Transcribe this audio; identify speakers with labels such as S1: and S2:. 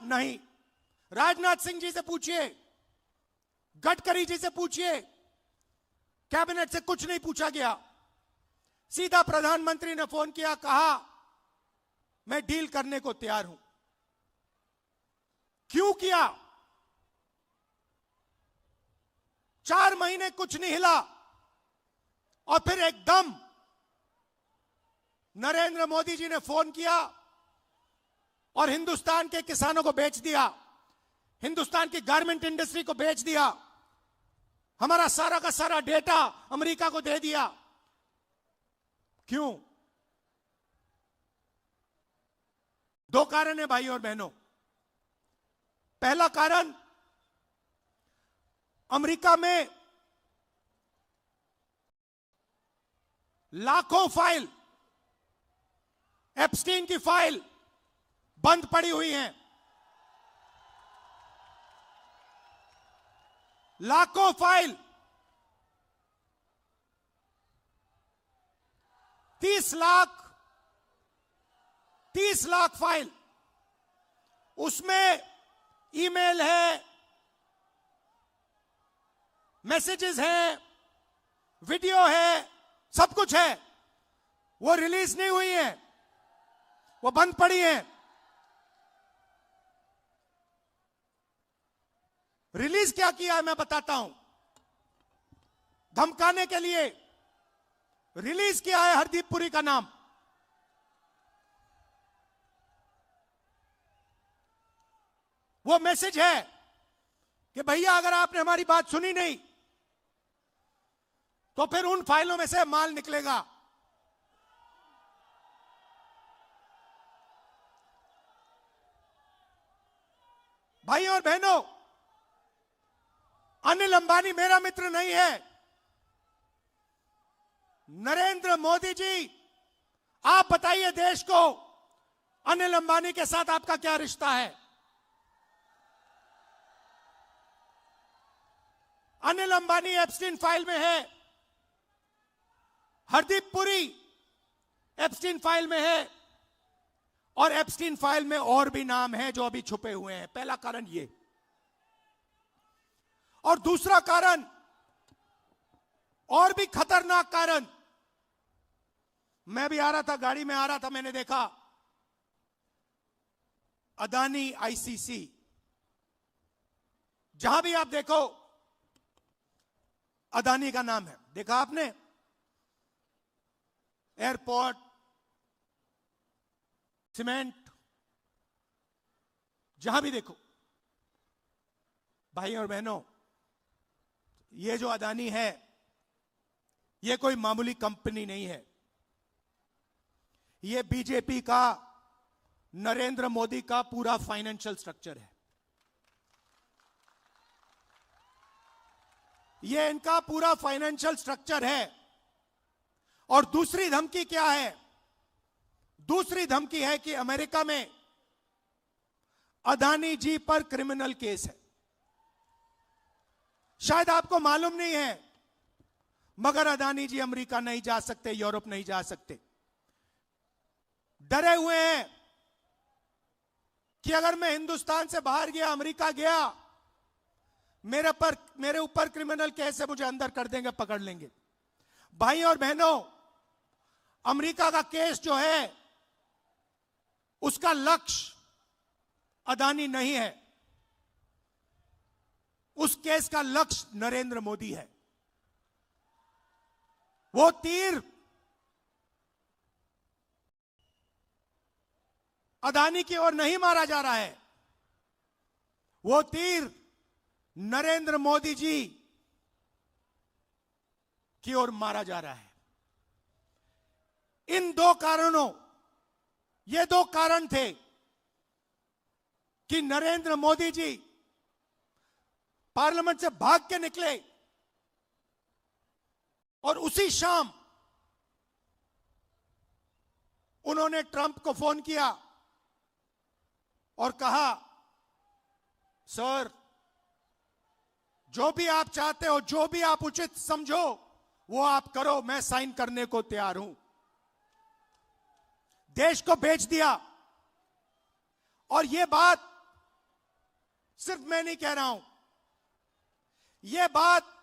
S1: नहीं। राजनाथ सिंह जी से पूछिए, गडकरी जी से पूछिए, कैबिनेट से कुछ नहीं पूछा गया। सीधा प्रधानमंत्री ने फोन किया, कहा मैं डील करने को तैयार हूं। क्यों किया? 4 महीने कुछ नहीं हिला और फिर एकदम नरेंद्र मोदी जी ने फोन किया और हिंदुस्तान के किसानों को बेच दिया, हिंदुस्तान की गारमेंट इंडस्ट्री को बेच दिया, हमारा सारा का सारा डेटा अमेरिका को दे दिया। क्यों? 2 कारण है भाई और बहनों। पहला कारण, अमेरिका में लाखों फाइल, एप्स्टीन की फाइल बंद पड़ी हुई हैं। लाखों फाइल, 30 लाख फाइल, उसमें ईमेल है, मैसेजेस हैं, वीडियो है, सब कुछ है। वो रिलीज नहीं हुई है, वो बंद पड़ी है। रिलीज क्या किया है मैं बताता हूं। धमकाने के लिए रिलीज किया है हरदीप पुरी का नाम। वो मैसेज है कि भैया अगर आपने हमारी बात सुनी नहीं तो फिर उन फाइलों में से माल निकलेगा। भाई और बहनों, अनिल अंबानी मेरा मित्र नहीं है। नरेंद्र मोदी जी, आप बताइए देश को, अनिल अंबानी के साथ आपका क्या रिश्ता है? अनिल अंबानी एप्स्टीन फाइल में है, हरदीप पुरी एप्स्टीन फाइल में है, और एप्स्टीन फाइल में और भी नाम हैं जो अभी छुपे हुए हैं। पहला कारण ये। और दूसरा कारण, और भी खतरनाक कारण, मैं भी आ रहा था, गाड़ी में आ रहा था, मैंने देखा अदानी आईसीसी, जहां भी आप देखो अदानी का नाम है। देखा आपने? एयरपोर्ट, सीमेंट, जहां भी देखो। भाई और बहनों, ये जो अदानी है, ये कोई मामूली कंपनी नहीं है। ये बीजेपी का, नरेंद्र मोदी का पूरा फाइनेंशियल स्ट्रक्चर है। ये इनका पूरा फाइनेंशियल स्ट्रक्चर है। और दूसरी धमकी क्या है? दूसरी धमकी है कि अमेरिका में अदानी जी पर क्रिमिनल केस है। शायद आपको मालूम नहीं है, मगर अदानी जी अमेरिका नहीं जा सकते, यूरोप नहीं जा सकते। डरे हुए हैं कि अगर मैं हिंदुस्तान से बाहर गया, अमेरिका गया, मेरे ऊपर क्रिमिनल केस है, मुझे अंदर कर देंगे, पकड़ लेंगे। भाई और बहनों, अमेरिका का केस जो है, उसका लक्ष्य अदानी नहीं है। उस केस का लक्ष्य नरेंद्र मोदी है। वो तीर अदानी की ओर नहीं मारा जा रहा है, वो तीर नरेंद्र मोदी जी की ओर मारा जा रहा है। इन 2 कारणों, ये 2 कारण थे कि नरेंद्र मोदी जी पार्लियामेंट से भाग के निकले और उसी शाम उन्होंने ट्रंप को फोन किया और कहा, सर, जो भी आप चाहते हो, जो भी आप उचित समझो, वो आप करो, मैं साइन करने को तैयार हूं। देश को बेच दिया। और यह बात सिर्फ मैं नहीं कह रहा हूं, यह बात